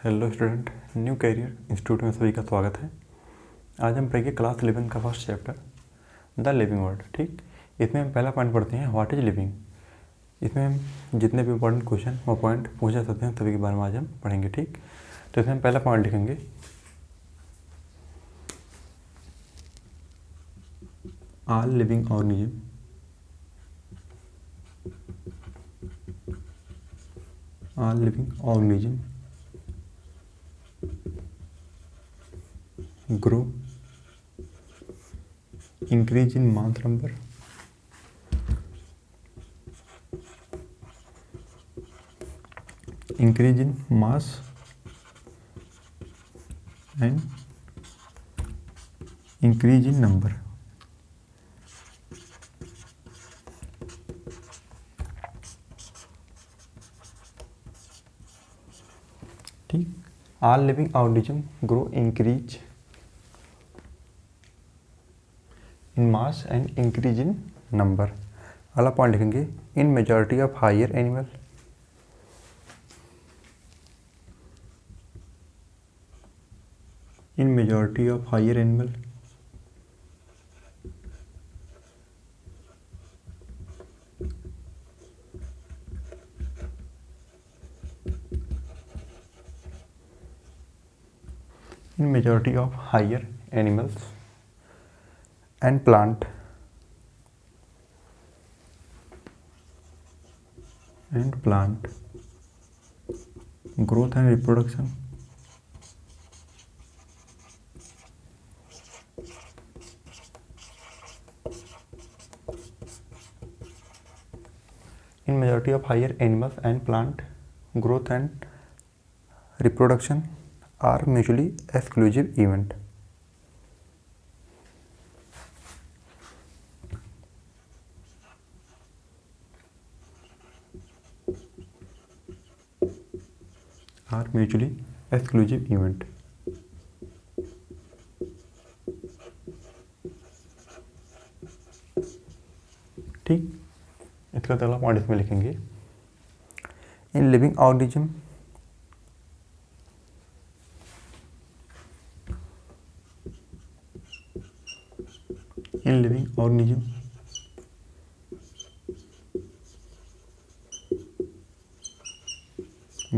Hello student, new career institute में सभी का स्वागत है। आज हम पढ़ेंगे क्लास 11 का first chapter the living world. ठीक, इसमें हम पहला पॉइंट पढ़ते हैं व्हाट इज लिविंग। इसमें हम जितने भी इंपॉर्टेंट क्वेश्चन और पॉइंट पूछे सकते हैं सभी के बारे में आज हम पढ़ेंगे। ठीक, तो इसमें हम पहला पॉइंट लिखेंगे all living organism grow, increase in mass number, increase in mass and increase in number. ठीक, all living organism grow increase in mass and increase in number. अगला पॉइंट लिखेंगे in majority of higher animal, in majority of higher animal in majority of higher animals and plant growth and reproduction in majority of higher animals and plant growth and reproduction are mutually exclusive event. Are mutually exclusive event. ठीक, इसका अगला point इसमें लिखेंगे in living organism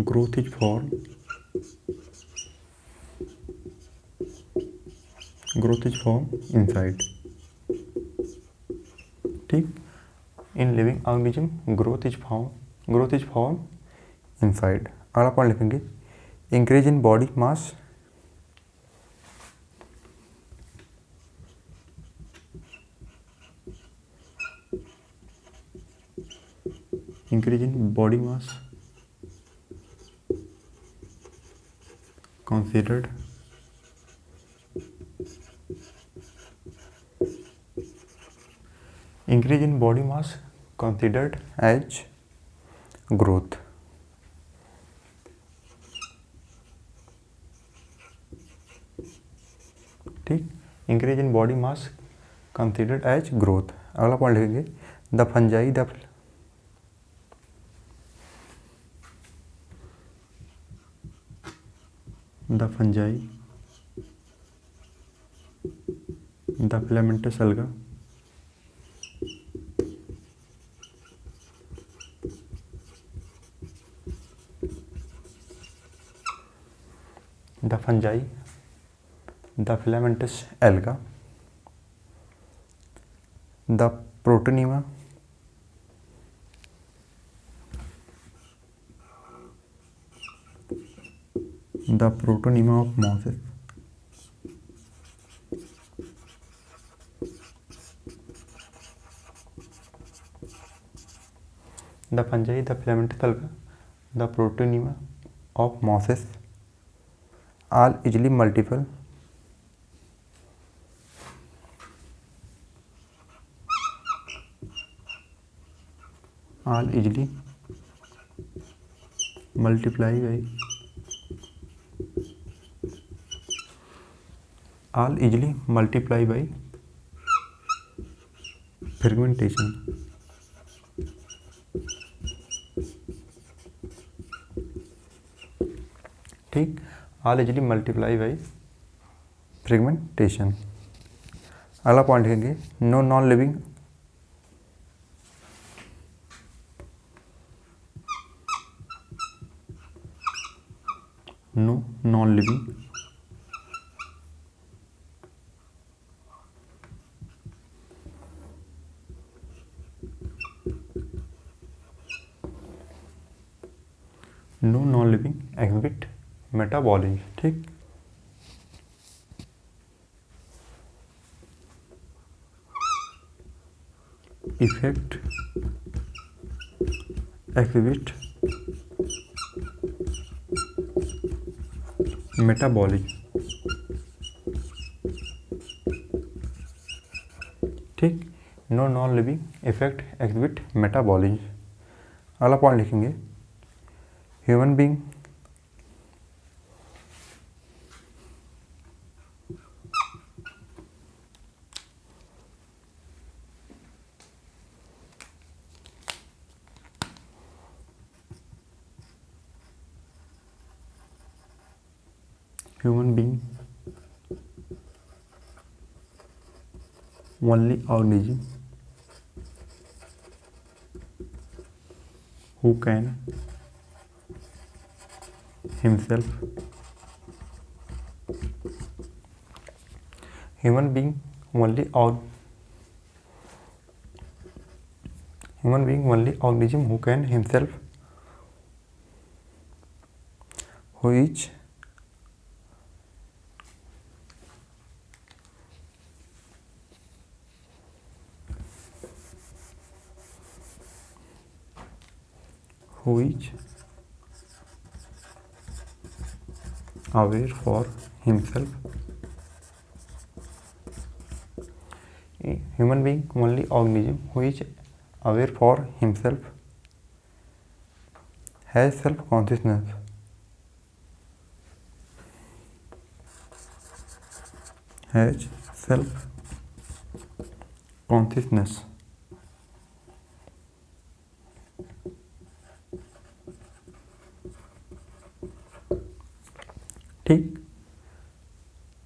growth is formed inside. ठीक, in living organism growth is form inside. अगला point लिखेंगे increase in body mass considered increase in body mass considered as growth. ठीक, increase in body mass considered as growth. अगला point लिखेंगे the fungi the filamentous alga the fungi, the filamentous alga, the protonema, of mosses, the fungi, the filamentous alga, the protonema of mosses all easily multiple multiply by fermentation. ठीक। All easily multiply by fragmentation. अगला point लिखेंगे no non living no non living no non living exhibit metabolism. ठीक। Effect exhibit metabolism. ठीक। No non living effect exhibit metabolism. अगला point लिखेंगे human being only organism who can himself human being only organism who can himself who is aware for himself. Human being only organism who is aware for himself has self consciousness. Has self consciousness. ठीक।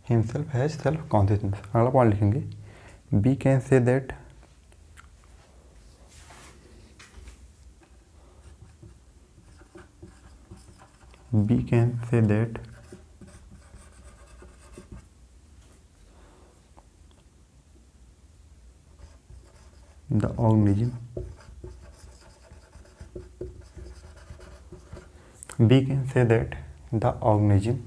Himself has self consciousness. अगला point लिखेंगे we can say that the organism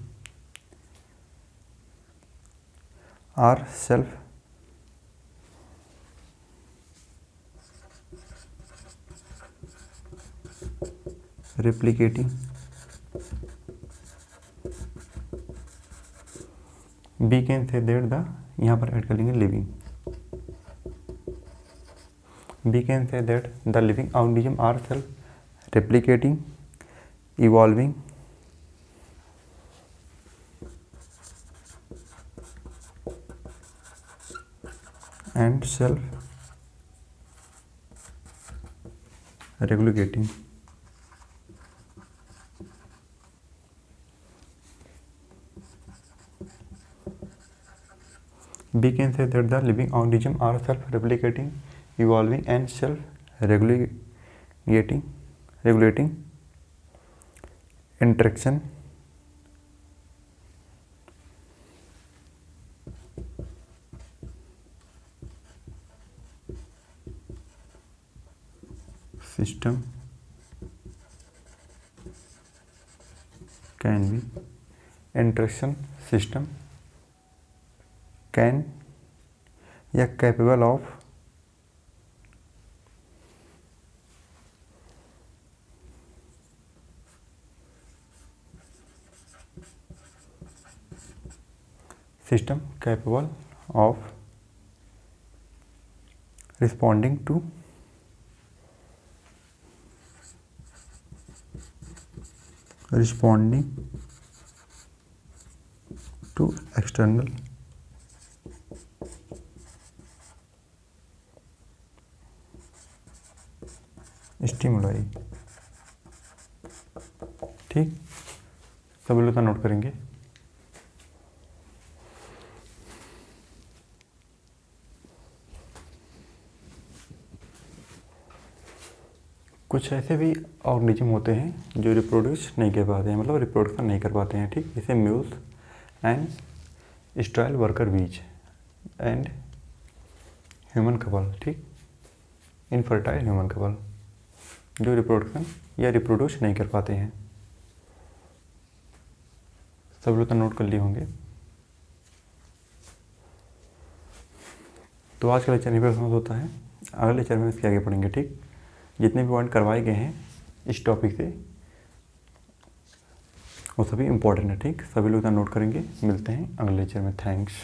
are self replicating. We can say that the यहाँ पर add कर लेंगे living. We can say that the living organism are self replicating evolving and self-regulating. We can say that the living organisms are self-replicating, evolving, and self-regulating interaction system can be interaction system can या capable of system capable of responding to external stimuli। ठीक। सभी लोग note करेंगे। कुछ ऐसे भी organism होते हैं जो रिप्रोड्यूस नहीं कर पाते हैं, मतलब रिप्रोडक्शन नहीं कर पाते हैं, ठीक। जैसे म्यूल्स एंड स्ट्राइल वर्कर बीज एंड ह्यूमन कपल, ठीक। इनफर्टाइल ह्यूमन कपल जो रिप्रोडक्शन या रिप्रोड्यूस नहीं कर पाते हैं। सब लोग तो नोट कर लिए होंगे। तो आज का लेक्चर यहीं पर समाप्त होता है। अगले लेक्चर में इसके आगे पढ़ेंगे, ठीक। जितने भी पॉइंट करवाए गए हैं इस टॉपिक से वो सभी इम्पोर्टेंट है, ठीक। सभी लोग नोट करेंगे। मिलते हैं अगले लेक्चर में। थैंक्स।